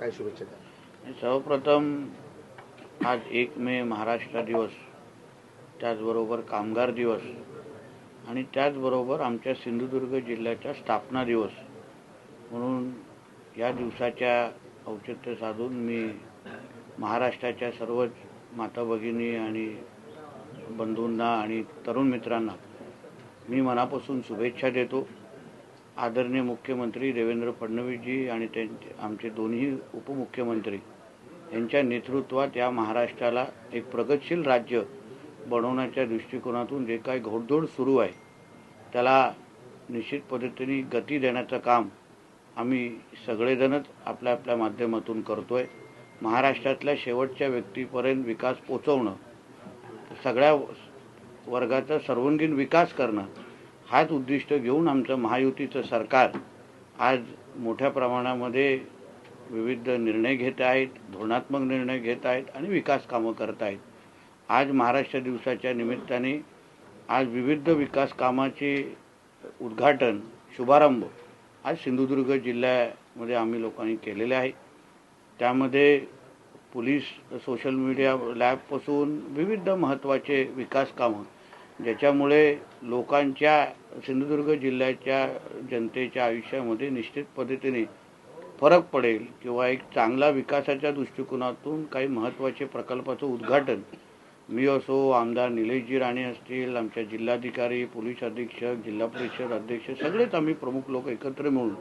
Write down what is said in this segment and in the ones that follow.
काय शुभेच्छा द्या? सर्वप्रथम आज 1 मे महाराष्ट्र दिवस, त्याचबरोबर कामगार दिवस आणि त्याचबरोबर आमच्या सिंधुदुर्ग जिल्ह्याचा स्थापना दिवस म्हणून या दिवसाच्या औचित्य साधून मी महाराष्ट्राच्या सर्वच माता भगिनी आणि बंधूंना आणि तरुण मित्रांना मी मनापासून शुभेच्छा देतो. आदरणीय मुख्यमंत्री देवेंद्र फडणवीसजी आणि आमचे दोन्ही उपमुख्यमंत्री यांच्या नेतृत्वात या महाराष्ट्राला एक प्रगतशील राज्य बनवण्याच्या दृष्टिकोनातून जे काही घोडदौड सुरू आहे त्याला निश्चित पद्धतीने गती देण्याचं काम आम्ही सगळेजणच आपल्या आपल्या माध्यमातून करतोय. महाराष्ट्रातल्या शेवटच्या व्यक्तीपर्यंत विकास पोचवणं, सगळ्या वर्गाचा सर्वांगीण विकास करणं हाच उद्दिष्ट घेऊन आमचं महायुतीचं सरकार आज मोठ्या प्रमाणामध्ये विविध निर्णय घेत आहेत, धोरणात्मक निर्णय घेत आहेत आणि विकास कामं करत आहेत. आज महाराष्ट्र दिवसाच्या निमित्ताने आज विविध विकास कामाचे उद्घाटन, शुभारंभ आज सिंधुदुर्ग जिल्ह्यामध्ये आम्ही लोकांनी केलेले आहे. त्यामध्ये पोलीस सोशल मीडिया लॅबपासून विविध महत्त्वाचे विकास कामं ज्याच्यामुळे लोकांच्या सिंधुदुर्ग जिल्ह्याच्या जनतेच्या आयुष्यामध्ये निश्चित पद्धतीने फरक पडेल किंवा एक चांगला विकासाच्या दृष्टिकोनातून काही महत्त्वाचे प्रकल्पाचं उद्घाटन मी असो, आमदार निलेशजी राणे असतील, आमच्या जिल्हाधिकारी, पोलीस अधीक्षक, जिल्हा परिषद अध्यक्ष सगळेच आम्ही प्रमुख लोक एकत्र मिळून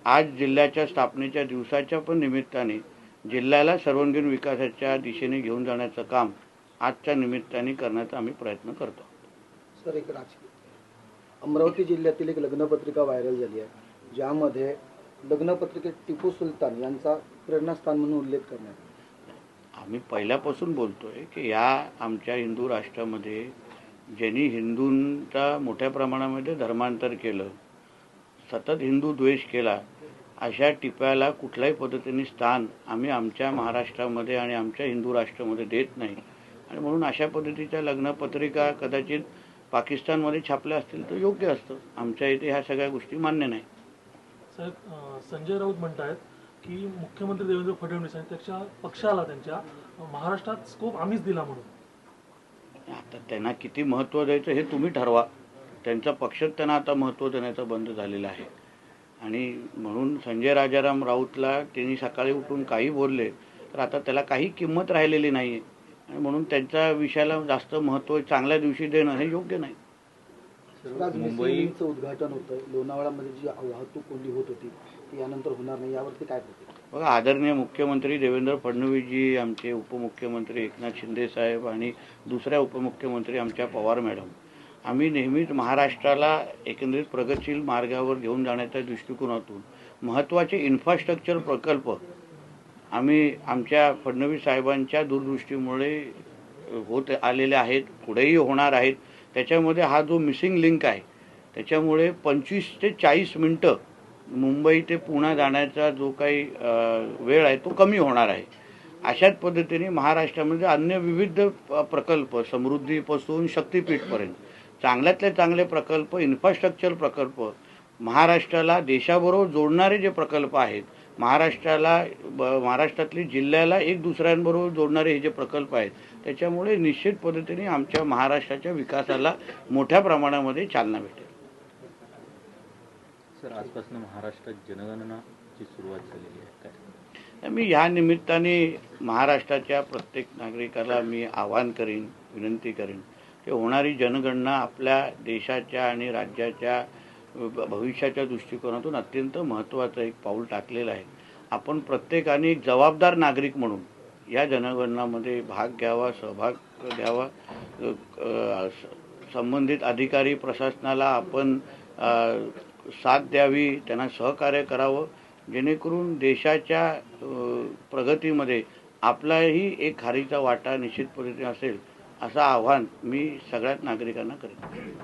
आज जिल्ह्याच्या स्थापनेच्या दिवसाच्या पण निमित्ताने जिल्ह्याला सर्वांगीण विकासाच्या दिशेने घेऊन जाण्याचं काम आजच्या निमित्ताने करण्याचा आम्ही प्रयत्न करतो. सर, एक राजकीय अमरावती जिल्ह्यातील एक लग्नपत्रिका व्हायरल झाली आहे, ज्यामध्ये लग्नपत्रिकेत टिपू सुलतान यांचा प्रेरणास्थान म्हणून उल्लेख करण्यात. आम्ही पहिल्यापासून बोलतोय की या आमच्या हिंदू राष्ट्रामध्ये ज्यांनी हिंदूंचा मोठ्या प्रमाणामध्ये धर्मांतर केलं, सतत हिंदू द्वेष केला, अशा टिप्याला कुठल्याही पद्धतीने स्थान आम्ही आमच्या महाराष्ट्रामध्ये आणि आमच्या हिंदू राष्ट्रामध्ये देत नाही. आणि म्हणून अशा पद्धतीच्या लग्नपत्रिका कदाचित पाकिस्तानमध्ये छापल्या असतील तर योग्य असतं. आमच्या इथे ह्या सगळ्या गोष्टी मान्य नाही. साहेब, संजय राऊत म्हणतात की मुख्यमंत्री देवेंद्र फडणवीस आणि त्याच्या पक्षाला त्यांच्या महाराष्ट्रात स्कोप आम्हीच दिला म्हणून. आता त्यांना किती महत्त्व द्यायचं हे तुम्ही ठरवा. त्यांचा पक्षच त्यांना आता महत्त्व देण्याचं बंद झालेलं आहे. आणि म्हणून संजय राजाराम राऊतला त्यांनी सकाळी उठून काही बोलले तर आता त्याला काही किंमत राहिलेली नाही आहे. आणि म्हणून त्यांच्या विषयाला जास्त महत्त्व चांगल्या दिवशी देणं हे योग्य नाही. मुंबईचं उद्घाटन होतं, लोणावळ्यामध्ये जी वाहतूक कोंडी होत होती ती यानंतर होणार नाही, यावरती काय प्रतिक्रिया? बघा, आदरणीय मुख्यमंत्री देवेंद्र फडणवीसजी, आमचे उपमुख्यमंत्री एकनाथ शिंदे साहेब आणि दुसऱ्या उपमुख्यमंत्री आमच्या पवार मॅडम, आम्ही नेहमीच महाराष्ट्राला एकंदरीत प्रगतशील मार्गावर घेऊन जाण्याच्या दृष्टिकोनातून महत्त्वाचे इन्फ्रास्ट्रक्चर प्रकल्प आम्ही आमच्या फडणवीस साहेबांच्या दूरदृष्टीमुळे होत आलेले आहेत, पुढेही होणार आहेत. त्याच्यामध्ये हा जो मिसिंग लिंक आहे त्याच्यामुळे 25 ते 40 मिनटं मुंबई ते पुणे जाण्याचा जो काही वेळ आहे तो कमी होणार आहे. अशाच पद्धतीने महाराष्ट्रामध्ये अन्य विविध प्रकल्प, समृद्धीपासून शक्तीपीठपर्यंत चांगल्यातले चांगले प्रकल्प, इन्फ्रास्ट्रक्चर प्रकल्प, महाराष्ट्राला देशाबरोबर जोडणारे जे प्रकल्प आहेत, महाराष्ट्रातली जिल्ह्याला एक दुसऱ्यांबरोबर जोडणारे हे जे प्रकल्प आहेत त्याच्यामुळे निश्चित पद्धतीने आमच्या महाराष्ट्राच्या विकासाला मोठ्या प्रमाणामध्ये चालना भेटेल. सर, आजपासून महाराष्ट्रात जनगणनाची सुरुवात झालेली आहे काय? मी या निमित्ताने महाराष्ट्राच्या प्रत्येक नागरिकाला मी आवाहन करीन, विनंती करीन की होणारी जनगणना आपल्या देशाच्या आणि राज्याच्या भविष्याच्या दृष्टिकोनातून अत्यंत महत्त्वाचं एक पाऊल टाकलेलं आहे. आपण प्रत्येकाने एक जबाबदार नागरिक म्हणून या जनगणनामध्ये भाग घ्यावा, सहभाग घ्यावा. संबंधित अधिकारी प्रशासनाला आपण साथ द्यावी, त्यांना सहकार्य करावं, जेणेकरून देशाच्या प्रगतीमध्ये आपलाही एक खारीचा वाटा निश्चित पद्धतीने असेल असं आवाहन मी सगळ्याच नागरिकांना करेन.